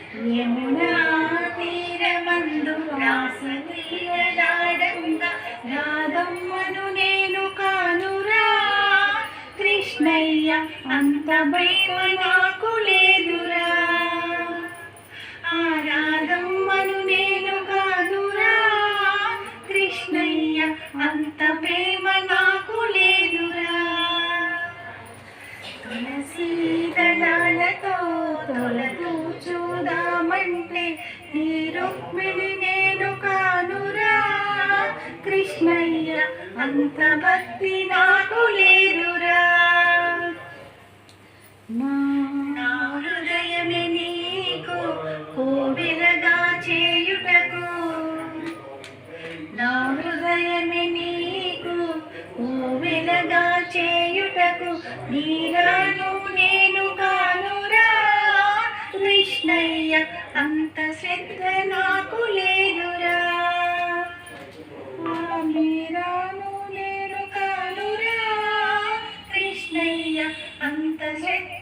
యమునా తీరమందు రాసలీలలాడంగా రాధమ్మను నేను కానురా కృష్ణయ్య అంత ప్రేమ నాకు లేదురా ఆ రాధమ్మను నేను కానురా కృష్ణయ్య అంత ప్రేమ నాకు లేదురా తులసీ దళాలతో తొలతూ చూదామంటే నీ రుక్మిణి నేను కానురా కృష్ణయ్య అంత భక్తి నాకు లేదురా నా హృదయమే నీకు కోవెలగా చేయుటకు నా హృదయమే నీకు కోవెలగా చేయుటకు నీరాను నేను కానురా కృష్ణయ్య అంత శ్రద్ధ నాకు లేదురా మీరాను నేను కానురా కృష్ణయ్య అంత శ్రద్ధ